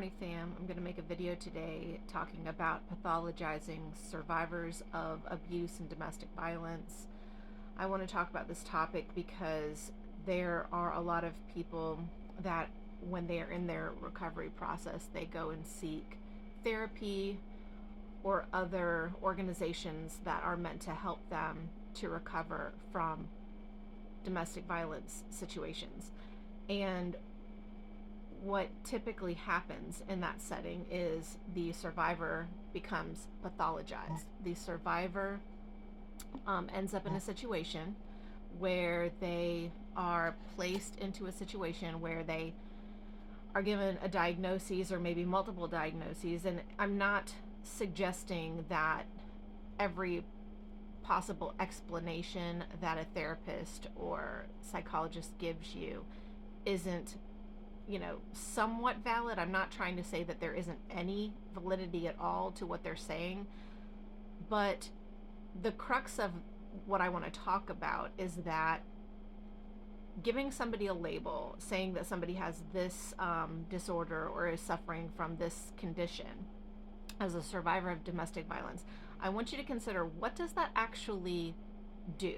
morning, fam. I'm going to make a video today talking about pathologizing survivors of abuse and domestic violence. I want to talk about this topic because there are a lot of people that when they are in their recovery process, they go and seek therapy or other organizations that are meant to help them to recover from domestic violence situations. And what typically happens in that setting is the survivor becomes pathologized. The survivor ends up in a situation where they are placed into a situation where they are given a diagnosis or maybe multiple diagnoses. And I'm not suggesting that every possible explanation that a therapist or psychologist gives you isn't somewhat valid. I'm not trying to say that there isn't any validity at all to what they're saying, but the crux of what I want to talk about is that giving somebody a label, saying that somebody has this disorder or is suffering from this condition as a survivor of domestic violence, I want you to consider, what does that actually do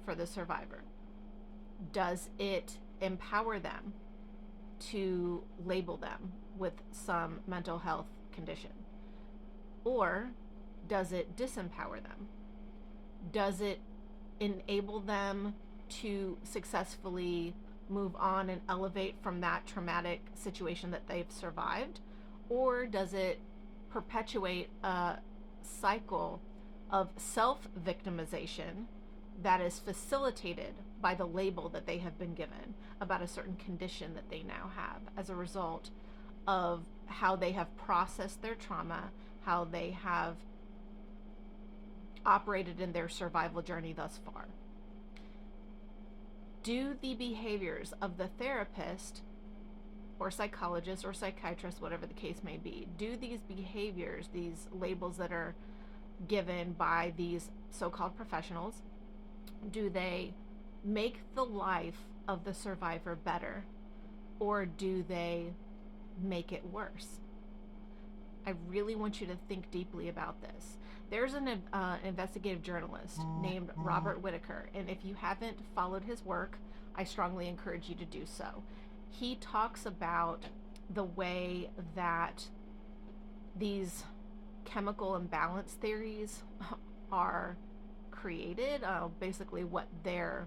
for the survivor? Does it empower them to label them with some mental health condition? Or does it disempower them? Does it enable them to successfully move on and elevate from that traumatic situation that they've survived? Or does it perpetuate a cycle of self-victimization that is facilitated by the label that they have been given about a certain condition that they now have as a result of how they have processed their trauma, how they have operated in their survival journey thus far? Do the behaviors of the therapist or psychologist or psychiatrist, whatever the case may be, do these behaviors, these labels that are given by these so-called professionals, do they make the life of the survivor better, or do they make it worse? I really want you to think deeply about this. There's an investigative journalist named Robert Whitaker, and if you haven't followed his work, I strongly encourage you to do so. He talks about the way that these chemical imbalance theories are created, basically what their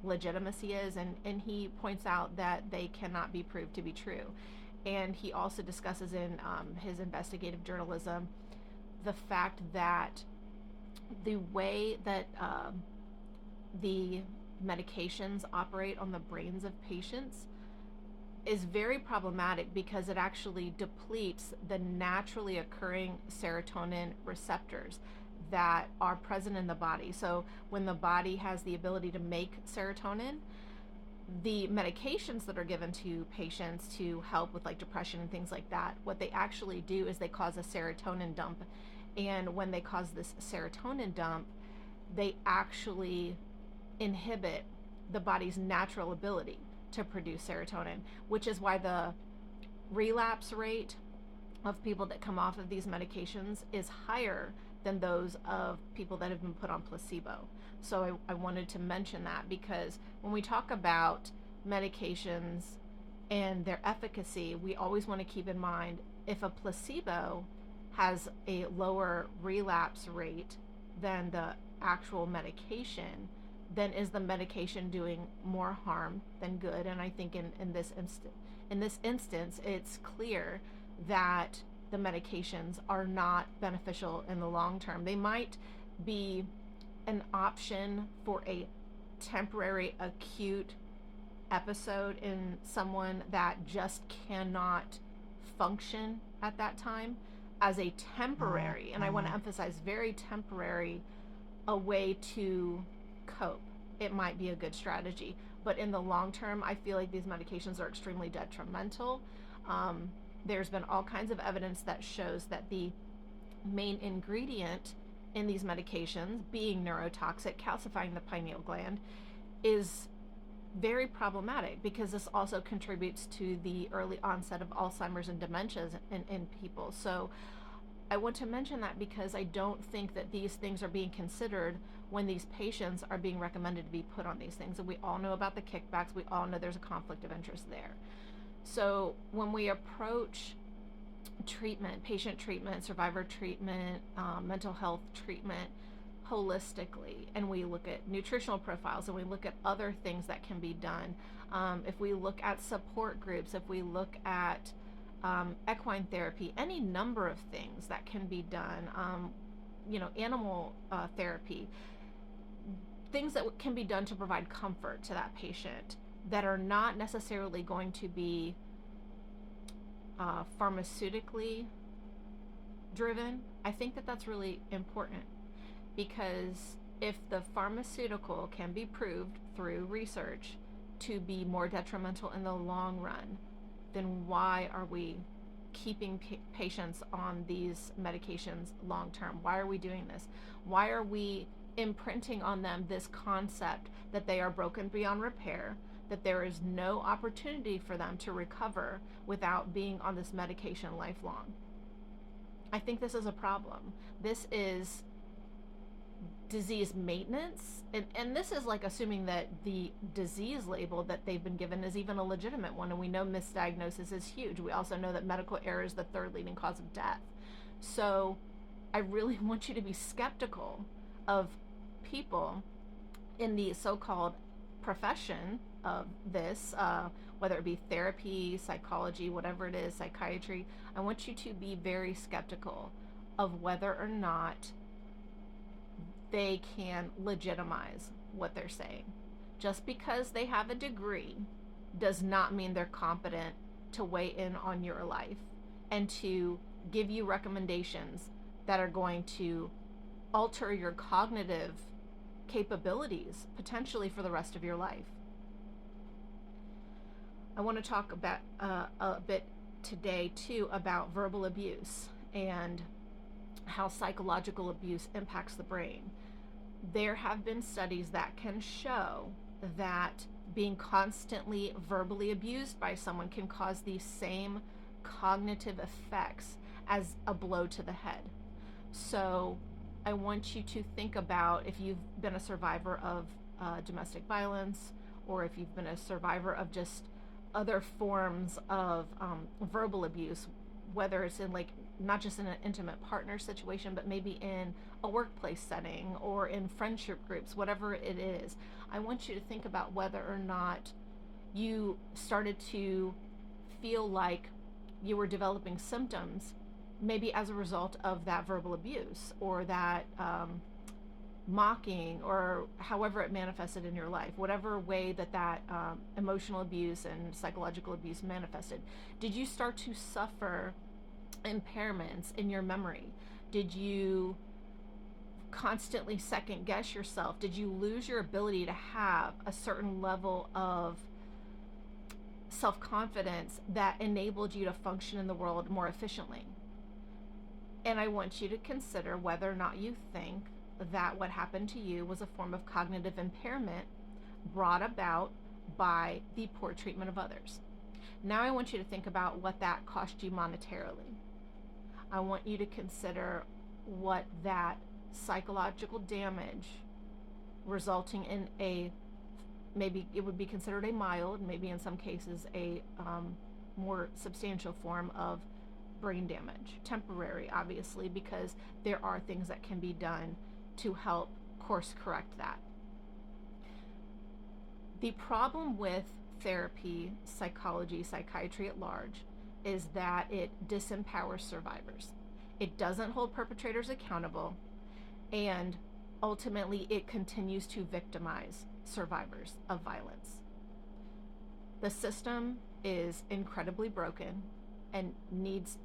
legitimacy is, and he points out that they cannot be proved to be true. And he also discusses in his investigative journalism the fact that the way that the medications operate on the brains of patients is very problematic, because it actually depletes the naturally occurring serotonin receptors that are present in the body. So when the body has the ability to make serotonin, the medications that are given to patients to help with like depression and things like that, what they actually do is they cause a serotonin dump. And when they cause this serotonin dump, they actually inhibit the body's natural ability to produce serotonin, which is why the relapse rate of people that come off of these medications is higher than those of people that have been put on placebo. So I wanted to mention that, because when we talk about medications and their efficacy, we always want to keep in mind, if a placebo has a lower relapse rate than the actual medication, then is the medication doing more harm than good? And I think in this instance, it's clear that the medications are not beneficial in the long term. They might be an option for a temporary acute episode in someone that just cannot function at that time, as a temporary, and I want to emphasize very temporary, a way to cope. It might be a good strategy, but in the long term, I feel like these medications are extremely detrimental. There's been all kinds of evidence that shows that the main ingredient in these medications, being neurotoxic, calcifying the pineal gland, is very problematic, because this also contributes to the early onset of Alzheimer's and dementias in people. So I want to mention that because I don't think that these things are being considered when these patients are being recommended to be put on these things. And we all know about the kickbacks. We all know there's a conflict of interest there. So when we approach treatment, patient treatment, survivor treatment, mental health treatment holistically, and we look at nutritional profiles and we look at other things that can be done, if we look at support groups, if we look at equine therapy, any number of things that can be done, animal therapy, things that can be done to provide comfort to that patient that are not necessarily going to be pharmaceutically driven. I think that that's really important, because if the pharmaceutical can be proved through research to be more detrimental in the long run, then why are we keeping patients on these medications long term? Why are we doing this? Why are we imprinting on them this concept that they are broken beyond repair, that there is no opportunity for them to recover without being on this medication lifelong? I think this is a problem. This is disease maintenance, and this is like assuming that the disease label that they've been given is even a legitimate one, and we know misdiagnosis is huge. We also know that medical error is the third leading cause of death. So I really want you to be skeptical of people in the so-called profession of this, whether it be therapy, psychology, whatever it is, psychiatry. I want you to be very skeptical of whether or not they can legitimize what they're saying. Just because they have a degree does not mean they're competent to weigh in on your life and to give you recommendations that are going to alter your cognitive capabilities potentially for the rest of your life. I want to talk about a bit today too about verbal abuse and how psychological abuse impacts the brain. There have been studies that can show that being constantly verbally abused by someone can cause the same cognitive effects as a blow to the head. So I want you to think about, if you've been a survivor of domestic violence, or if you've been a survivor of just other forms of verbal abuse, whether it's in, like, not just in an intimate partner situation, but maybe in a workplace setting or in friendship groups, whatever it is. I want you to think about whether or not you started to feel like you were developing symptoms, maybe as a result of that verbal abuse or that mocking, or however it manifested in your life, whatever way that emotional abuse and psychological abuse manifested. Did you start to suffer impairments in your memory? Did you constantly second guess yourself? Did you lose your ability to have a certain level of self-confidence that enabled you to function in the world more efficiently? And I want you to consider whether or not you think that what happened to you was a form of cognitive impairment brought about by the poor treatment of others. Now I want you to think about what that cost you monetarily. I want you to consider what that psychological damage resulting in maybe it would be considered a mild, maybe in some cases a more substantial form of brain damage. Temporary, obviously, because there are things that can be done to help course correct that. The problem with therapy, psychology, psychiatry at large is that it disempowers survivors. It doesn't hold perpetrators accountable, and ultimately it continues to victimize survivors of violence. The system is incredibly broken and needs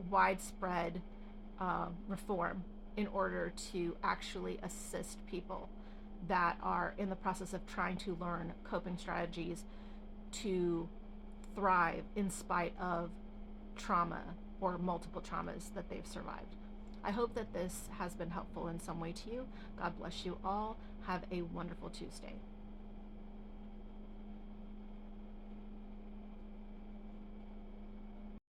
widespread reform in order to actually assist people that are in the process of trying to learn coping strategies to thrive in spite of trauma or multiple traumas that they've survived. I hope that this has been helpful in some way to you. God bless you all. Have a wonderful Tuesday.